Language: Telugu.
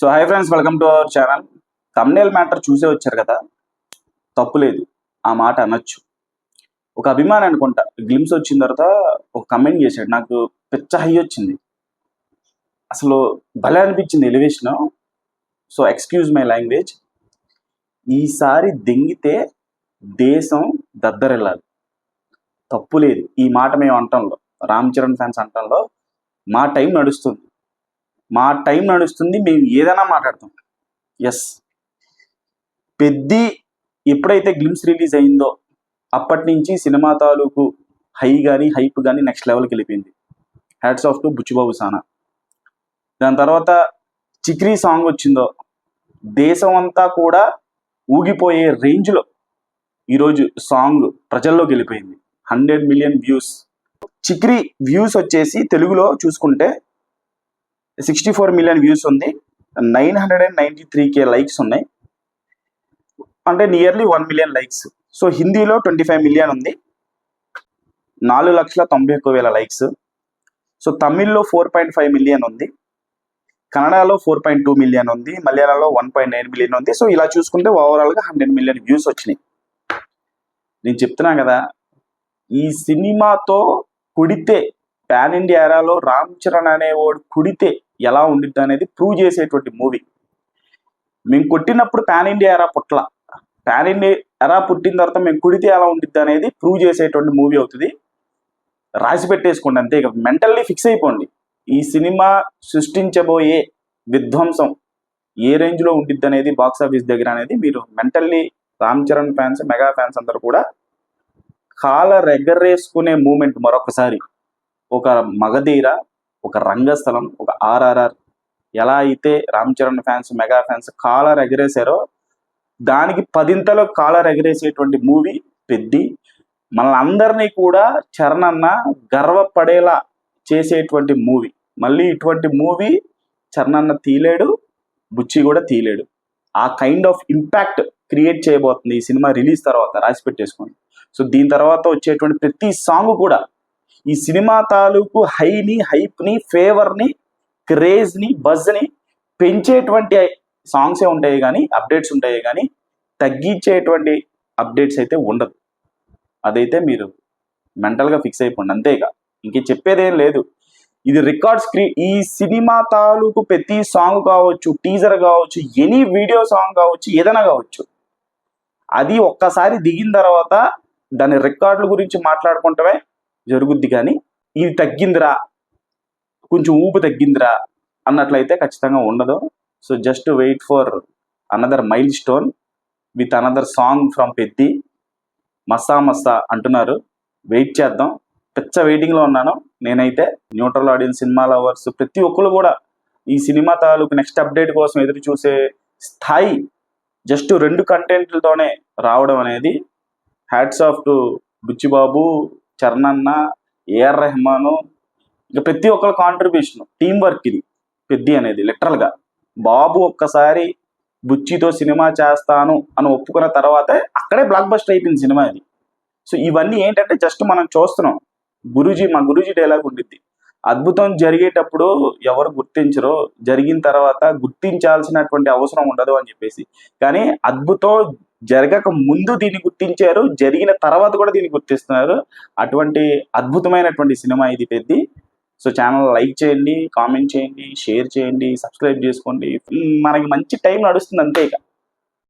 So hi friends, welcome to our channel. Thumbnail matter చూసే వచ్చారు కదా, తప్పులేదు, ఆ మాట అనొచ్చు. ఒక అభిమాని అనుకుంటా గ్లిమ్స్ వచ్చిన తర్వాత ఒక కమెంట్ చేశాడు, నాకు పిచ్చ హై వచ్చింది, అసలు భలే అనిపించింది elevation. So excuse my language, ఈసారి దెంగితే దేశం దద్దరెళ్ళాలి. తప్పు లేదు ఈ మాట మేము అంటంలో, రామ్ చరణ్ ఫ్యాన్స్ అంటంలో మా టైం నడుస్తుంది, మేము ఏదైనా మాట్లాడతాం. ఎస్, పెద్ది ఎప్పుడైతే గ్లిమ్స్ రిలీజ్ అయిందో అప్పటి నుంచి సినిమా తాలూకు హైప్ కానీ నెక్స్ట్ లెవెల్కి వెళ్ళిపోయింది. హ్యాట్స్ ఆఫ్ టు బుచ్చిబాబు సానా. దాని తర్వాత చిక్రీ సాంగ్ వచ్చిందో దేశం అంతా కూడా ఊగిపోయే రేంజ్లో ఈరోజు సాంగ్ ప్రజల్లోకి వెళ్ళిపోయింది. 100 మిలియన్ వ్యూస్. చిక్రీ వ్యూస్ వచ్చేసి తెలుగులో చూసుకుంటే 64 మిలియన్ వ్యూస్ ఉంది, 993K లైక్స్ ఉన్నాయి, అంటే నియర్లీ 1 మిలియన్ లైక్స్. సో హిందీలో 25 మిలియన్ ఉంది, 4,91,000 లైక్స్. సో తమిళ్లో 4.5 మిలియన్ ఉంది, కన్నడలో 4.2 మిలియన్ ఉంది, మలయాళంలో 1.9 మిలియన్ ఉంది. సో ఇలా చూసుకుంటే ఓవరాల్గా 100 మిలియన్ వ్యూస్ వచ్చినాయి. నేను చెప్తున్నా కదా, ఈ సినిమాతో కుడితే పాన్ ఇండియా ఎరాలో రామ్ చరణ్ అనేవాడు కుడితే ఎలా ఉండిద్ది అనేది ప్రూవ్ చేసేటువంటి మూవీ. మేము కొట్టినప్పుడు పాన్ ఇండియా ఎరా పుట్ల, పాన్ ఇండియా ఎరా పుట్టిన తర్వాత మేము కుడితే ఎలా ఉండిద్ది అనేది ప్రూవ్ చేసేటువంటి మూవీ అవుతుంది. రాసి పెట్టేసుకోండి అంతే, ఇక మెంటల్లీ ఫిక్స్ అయిపోండి. ఈ సినిమా సృష్టించబోయే విధ్వంసం ఏ రేంజ్లో ఉండిద్ది అనేది బాక్స్ ఆఫీస్ దగ్గర అనేది మీరు mentally Ram Charan fans, mega fans అందరూ కూడా కాలర్ ఎగరేసుకునే మూమెంట్ మరొకసారి. ఒక మగధీర, ఒక రంగస్థలం, ఒక RRR ఎలా అయితే Ram Charan fans, mega fans collar ఎగరేసారో దానికి 10 కాలర్ ఎగరేసేటువంటి మూవీ పెద్ది. మనల్ని కూడా చరణ్ అన్న గర్వపడేలా చేసేటువంటి మూవీ. మళ్ళీ ఇటువంటి మూవీ చరణ్ అన్న తీలేడు, బుచ్చి కూడా తీలేడు. ఆ కైండ్ ఆఫ్ ఇంపాక్ట్ క్రియేట్ చేయబోతుంది ఈ సినిమా రిలీజ్ తర్వాత, రాసి పెట్టేసుకోండి. సో దీని తర్వాత వచ్చేటువంటి ప్రతి సాంగ్ కూడా ఈ సినిమా తాలూకు హైప్ని, ఫేవర్ని, క్రేజ్ని, బజ్ని పెంచేటువంటి సాంగ్సే ఉంటాయి కానీ, అప్డేట్స్ ఉంటాయి కానీ తగ్గించేటువంటి అప్డేట్స్ అయితే ఉండదు. అదైతే మీరు మెంటల్గా ఫిక్స్ అయిపోండి అంతేగా, ఇంక చెప్పేదేం లేదు. ఇది రికార్డ్స్ ఈ సినిమా తాలూకు ప్రతి సాంగ్ కావచ్చు, టీజర్ కావచ్చు, ఎనీ వీడియో సాంగ్ కావచ్చు, ఏదైనా కావచ్చు, అది ఒక్కసారి దిగిన తర్వాత దాని రికార్డుల గురించి మాట్లాడుకుంటమే జరుగుద్ది. కానీ ఇది తగ్గిందిరా, కొంచెం ఊపు తగ్గిందిరా అన్నట్లయితే ఖచ్చితంగా ఉండదు. So just wait for another milestone with another song from Peddi. మస్తా అంటున్నారు, వెయిట్ చేద్దాం. పిచ్చ వెయిటింగ్లో ఉన్నాను నేనైతే. న్యూట్రల్ ఆడియన్స్, సినిమా లవర్స్ ప్రతి ఒక్కరు కూడా ఈ సినిమా తాలూకు నెక్స్ట్ అప్డేట్ కోసం ఎదురు చూసే స్థాయి జస్ట్ 2 కంటెంట్లతోనే రావడం అనేది hats off to Buchibabu, Charan అన్న, AR రెహమాను, ఇక ప్రతి ఒక్కరి కాంట్రిబ్యూషన్, టీం వర్క్ ఇది పెద్ది అనేది. లిటరల్గా బాబు ఒక్కసారి బుచ్చితో సినిమా చేస్తాను అని ఒప్పుకున్న తర్వాతే అక్కడే బ్లాక్ బస్టర్ అయిపోయింది సినిమా ఇది. సో ఇవన్నీ ఏంటంటే జస్ట్ మనం చూస్తున్నాం. మా గురూజీ డైలాగ్ ఉండిద్ది, అద్భుతం జరిగేటప్పుడు ఎవరు గుర్తించరో, జరిగిన తర్వాత గుర్తించాల్సినటువంటి అవసరం ఉండదు అని చెప్పేసి. కానీ అద్భుతం జరగక ముందు దీన్ని గుర్తించారు, జరిగిన తర్వాత కూడా దీన్ని గుర్తిస్తున్నారు. అటువంటి అద్భుతమైనటువంటి సినిమా ఇది పెద్ది. సో ఛానల్ లైక్ చేయండి, కామెంట్ చేయండి, షేర్ చేయండి, సబ్స్క్రైబ్ చేసుకోండి. మనకి మంచి టైం నడుస్తుంది అంతే ఇక.